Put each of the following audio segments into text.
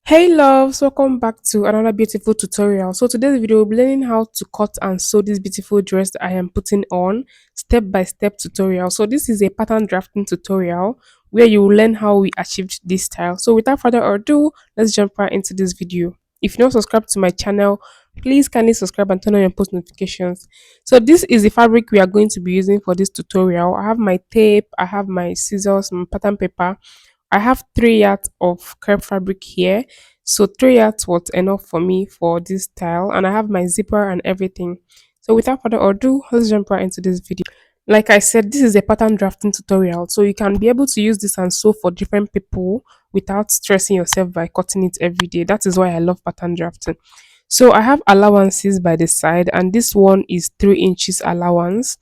Hey loves, welcome back to another beautiful tutorial. So today's video we'll be learning how to cut and sew this beautiful dress that I am putting on, step by step tutorial. So this is a pattern drafting tutorial where you will learn how we achieved this style. So without further ado, let's jump right into this video. If you're not subscribed to my channel, please kindly subscribe and turn on your post notifications. So this is the fabric we are going to be using for this tutorial. I have my tape, I have my scissors, my pattern paper. I have 3 yards of crepe fabric here. So 3 yards was enough for me for this style, and I have my zipper and everything. So without further ado, let's jump right into this video. Like I said, this is a pattern drafting tutorial, so you can be able to use this and sew for different people without stressing yourself by cutting it every day. That is why I love pattern drafting. So I have allowances by the side, and this one is 3 inches allowance.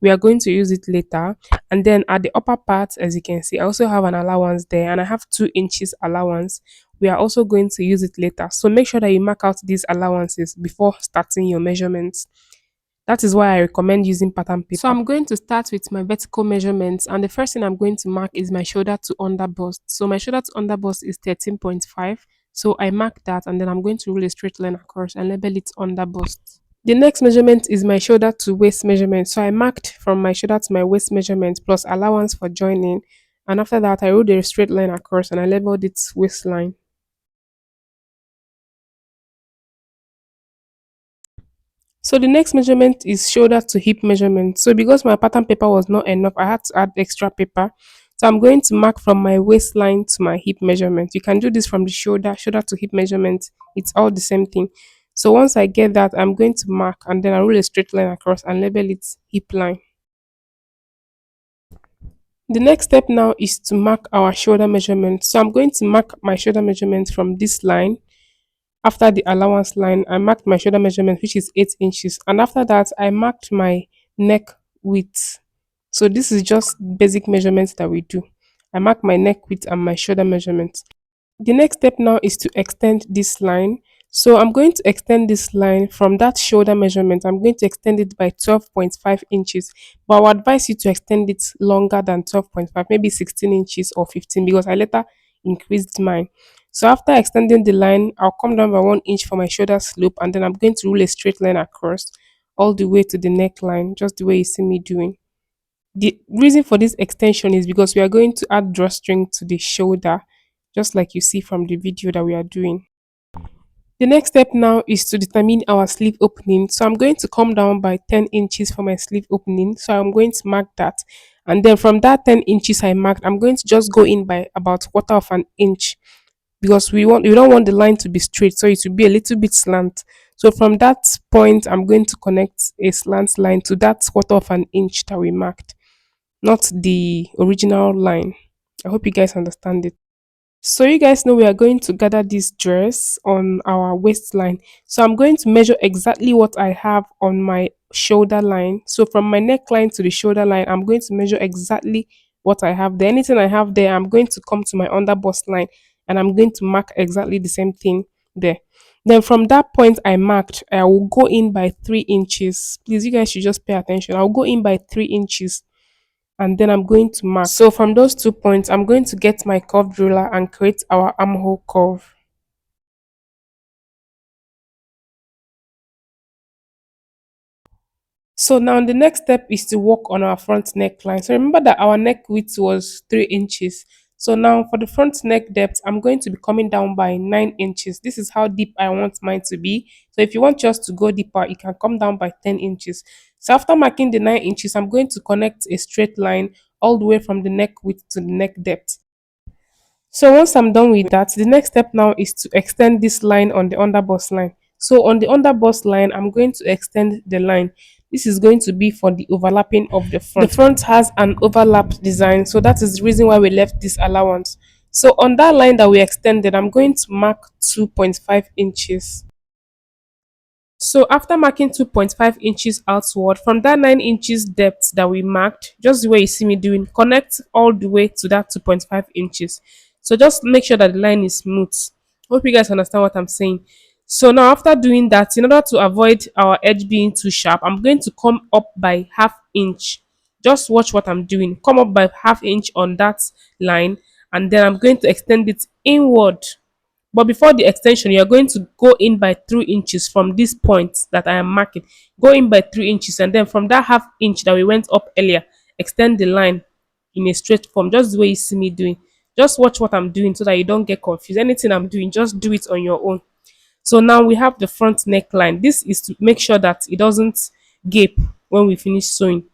We are going to use it later. And then at the upper part, as you can see, I also have an allowance there, and I have 2 inches allowance. We are also going to use it later. So make sure that you mark out these allowances before starting your measurements. That is why I recommend using pattern paper. So I'm going to start with my vertical measurements, and the first thing I'm going to mark is my shoulder to underbust. So my shoulder to underbust is 13.5. So I mark that, and then I'm going to rule a straight line across and label it underbust. The next measurement is my shoulder to waist measurement. So I marked from my shoulder to my waist measurement plus allowance for joining. And after that, I ruled a straight line across and I labeled it waistline. So the next measurement is shoulder to hip measurement. So because my pattern paper was not enough, I had to add extra paper. So I'm going to mark from my waistline to my hip measurement. You can do this from the shoulder to hip measurement. It's all the same thing. So once I get that, I'm going to mark and then I rule a straight line across and label it hip line. The next step now is to mark our shoulder measurement. So I'm going to mark my shoulder measurement from this line. After the allowance line, I marked my shoulder measurement, which is 8 inches. And after that, I marked my neck width. So this is just basic measurements that we do. I mark my neck width and my shoulder measurement. The next step now is to extend this line. So I'm going to extend this line from that shoulder measurement. I'm going to extend it by 12.5 inches. But I would advise you to extend it longer than 12.5, maybe 16 inches or 15, because I later increased mine. So after extending the line, I'll come down by 1 inch for my shoulder slope, and then I'm going to rule a straight line across all the way to the neckline, just the way you see me doing. The reason for this extension is because we are going to add drawstring to the shoulder, just like you see from the video that we are doing. The next step now is to determine our sleeve opening. So I'm going to come down by 10 inches for my sleeve opening. So I'm going to mark that. And then from that 10 inches I marked, I'm going to just go in by about quarter of an inch, because we don't want the line to be straight, so it will be a little bit slant. So from that point, I'm going to connect a slant line to that quarter of an inch that we marked, not the original line. I hope you guys understand it. So you guys know we are going to gather this dress on our waistline. So I'm going to measure exactly what I have on my shoulder line. So from my neckline to the shoulder line, I'm going to measure exactly what I have there. Anything I have there, I'm going to come to my underbust line and I'm going to mark exactly the same thing there. Then from that point I marked, I will go in by 3 inches. Please, you guys should just pay attention. I'll go in by 3 inches and then I'm going to mark. So from those 2 points, I'm going to get my curved ruler and create our armhole curve. So now the next step is to work on our front neckline. So remember that our neck width was 3 inches. So now for the front neck depth, I'm going to be coming down by 9 inches. This is how deep I want mine to be. So if you want yours to go deeper, you can come down by 10 inches. So after marking the 9 inches, I'm going to connect a straight line all the way from the neck width to the neck depth. So once I'm done with that, the next step now is to extend this line on the underbust line. So on the underbust line, I'm going to extend the line. This is going to be for the overlapping of the front. The front has an overlap design, so that is the reason why we left this allowance. So on that line that we extended, I'm going to mark 2.5 inches. So after marking 2.5 inches outward, from that 9 inches depth that we marked, just the way you see me doing, connect all the way to that 2.5 inches. So just make sure that the line is smooth. Hope you guys understand what I'm saying. So now after doing that, in order to avoid our edge being too sharp, I'm going to come up by half inch. Just watch what I'm doing. Come up by half inch on that line, and then I'm going to extend it inward But before the extension, you're going to go in by 3 inches from this point that I am marking. Go in by 3 inches, and then from that half inch that we went up earlier, extend the line in a straight form, just the way you see me doing. Just watch what I'm doing so that you don't get confused. Anything I'm doing, just do it on your own. So now we have the front neckline. This is to make sure that it doesn't gape when we finish sewing.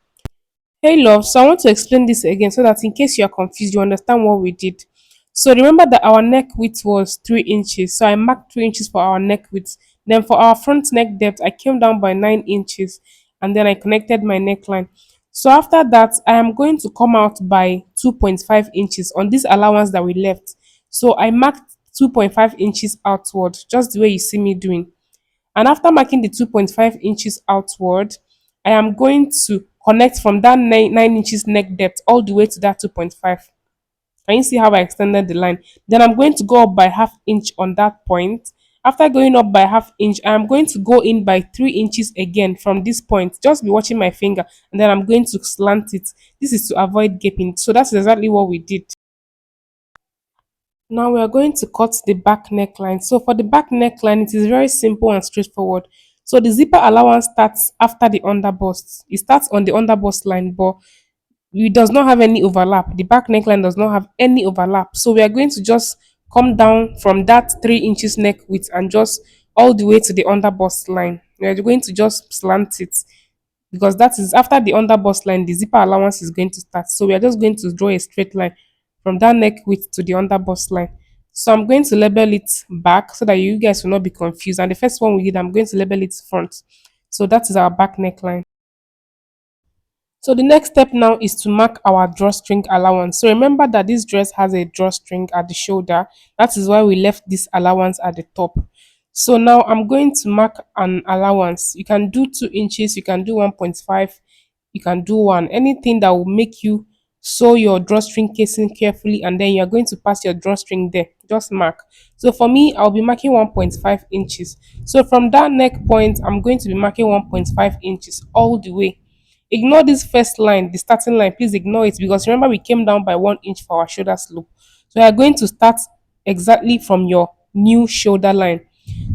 Hey love, so I want to explain this again so that in case you are confused, you understand what we did. So remember that our neck width was 3 inches. So I marked 3 inches for our neck width. Then for our front neck depth, I came down by 9 inches and then I connected my neckline. So after that, I am going to come out by 2.5 inches on this allowance that we left. So I marked 2.5 inches outward, just the way you see me doing. And after marking the 2.5 inches outward, I am going to connect from that 9 inches neck depth all the way to that 2.5. Can you see how I extended the line? Then I'm going to go up by half inch on that point. After going up by half inch, I'm going to go in by 3 inches again from this point. Just be watching my finger, and then I'm going to slant it. This is to avoid gaping. So that's exactly what we did. Now we are going to cut the back neckline. So for the back neckline, it is very simple and straightforward. So the zipper allowance starts after the underbust. It starts on the underbust line, but it does not have any overlap. The back neckline does not have any overlap. So we are going to just come down from that 3 inches neck width and just all the way to the underbust line. We are going to just slant it because that is after the underbust line, the zipper allowance is going to start. So we are just going to draw a straight line from that neck width to the underbust line. So I'm going to label it back so that you guys will not be confused. And the first one we did, I'm going to label it front. So that is our back neckline. So the next step now is to mark our drawstring allowance. So remember that this dress has a drawstring at the shoulder. That is why we left this allowance at the top. So now I'm going to mark an allowance. You can do 2 inches, you can do 1.5, you can do 1. Anything that will make you sew your drawstring casing carefully, and then you're going to pass your drawstring there. Just mark. So for me, I'll be marking 1.5 inches. So from that neck point, I'm going to be marking 1.5 inches all the way. Ignore this first line, the starting line. Please ignore it because remember we came down by 1 inch for our shoulder slope. So you are going to start exactly from your new shoulder line.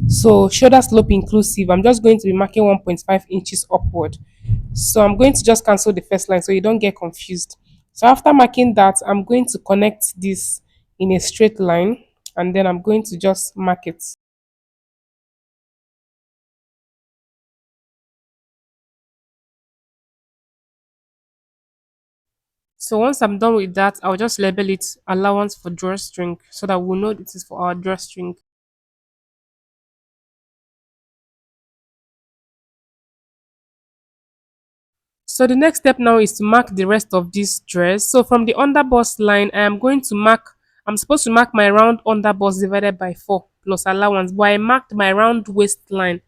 So shoulder slope inclusive, I'm just going to be marking 1.5 inches upward. So I'm going to just cancel the first line so you don't get confused. So after marking that, I'm going to connect this in a straight line and then I'm going to just mark it. So once I'm done with that, I'll just label it allowance for drawstring so that we'll know this is for our drawstring. So the next step now is to mark the rest of this dress. So from the underbust line, I'm supposed to mark my round underbust divided by 4 plus allowance, but I marked my round waistline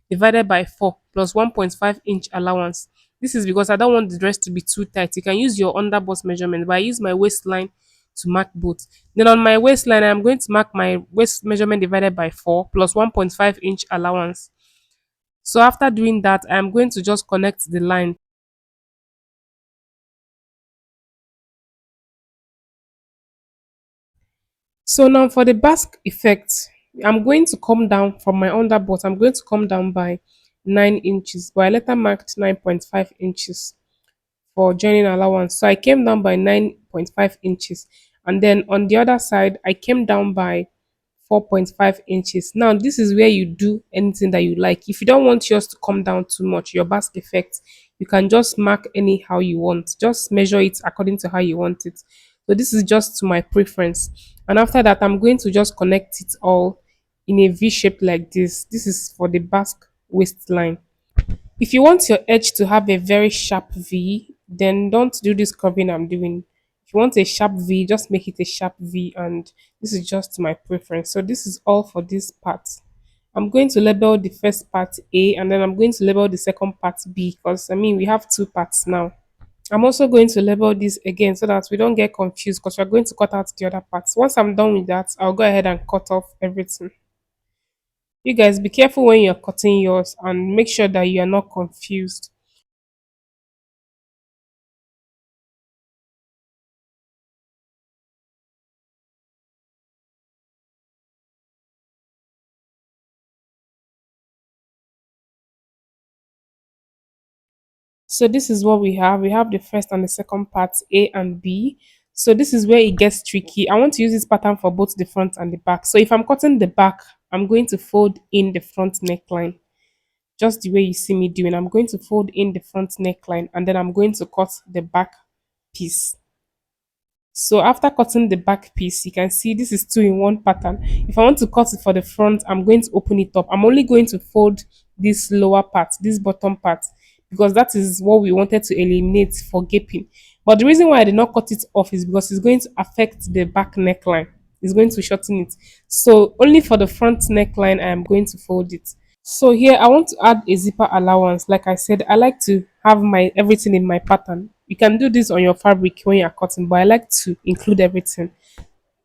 divided by 4 plus 1.5 inch allowance. This is because I don't want the dress to be too tight. You can use your underbust measurement, but I use my waistline to mark both. Then on my waistline, I'm going to mark my waist measurement divided by 4 plus 1.5 inch allowance. So after doing that, I'm going to just connect the line. So now for the basque effect, I'm going to come down from my underbust. I'm going to come down by 9 inches, but I later marked 9.5 inches for joining allowance. So I came down by 9.5 inches. And then on the other side, I came down by 4.5 inches. Now, this is where you do anything that you like. If you don't want yours to come down too much, your basque effect, you can just mark anyhow you want. Just measure it according to how you want it. So this is just to my preference. And after that, I'm going to just connect it all in a V shape like this. This is for the basque waistline. If you want your edge to have a very sharp V, then don't do this curving I'm doing. If you want a sharp V, just make it a sharp V, and this is just my preference. So this is all for this part. I'm going to label the first part A and then I'm going to label the second part B because I mean we have two parts now. I'm also going to label this again so that we don't get confused because we're going to cut out the other parts. Once I'm done with that, I'll go ahead and cut off everything. You guys be careful when you're cutting yours and make sure that you are not confused. So this is what we have. We have the first and the second part, A and B. So this is where it gets tricky. I want to use this pattern for both the front and the back. So if I'm cutting the back, I'm going to fold in the front neckline, just the way you see me doing. I'm going to fold in the front neckline and then I'm going to cut the back piece. So after cutting the back piece, you can see this is two in one pattern. If I want to cut it for the front, I'm going to open it up. I'm only going to fold this lower part, this bottom part, because that is what we wanted to eliminate for gaping. But the reason why I did not cut it off is because it's going to affect the back neckline. It's going to shorten it. So only for the front neckline, I am going to fold it. So here I want to add a zipper allowance. Like I said, I like to have my everything in my pattern. You can do this on your fabric when you're cutting, but I like to include everything.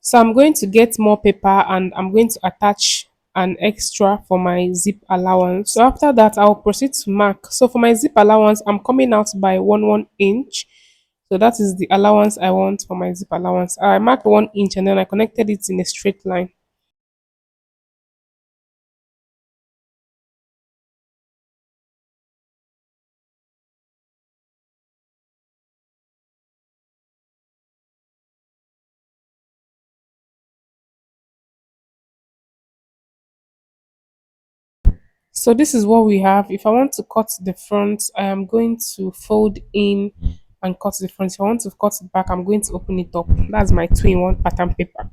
So I'm going to get more paper and I'm going to attach an extra for my zip allowance. So after that, I'll proceed to mark. So for my zip allowance, I'm coming out by 1 inch. So that is the allowance I want for my zip allowance. I marked 1 inch and then I connected it in a straight line. So this is what we have. If I want to cut the front, I am going to fold in and cut the front. If I want to cut it back, I'm going to open it up. That's my two-in-one pattern paper.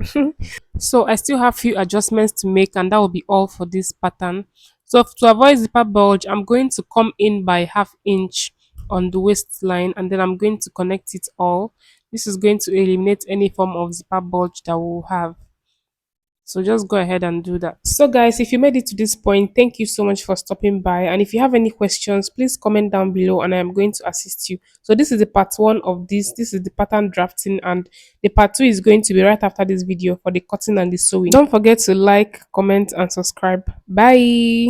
So I still have few adjustments to make and that will be all for this pattern. So to avoid zipper bulge, I'm going to come in by half inch on the waistline and then I'm going to connect it all. This is going to eliminate any form of zipper bulge that we'll have. So just go ahead and do that. So guys, if you made it to this point, thank you so much for stopping by. And if you have any questions, please comment down below and I am going to assist you. So this is the part one of this. This is the pattern drafting and the part two is going to be right after this video for the cutting and the sewing. Don't forget to like, comment and subscribe. Bye.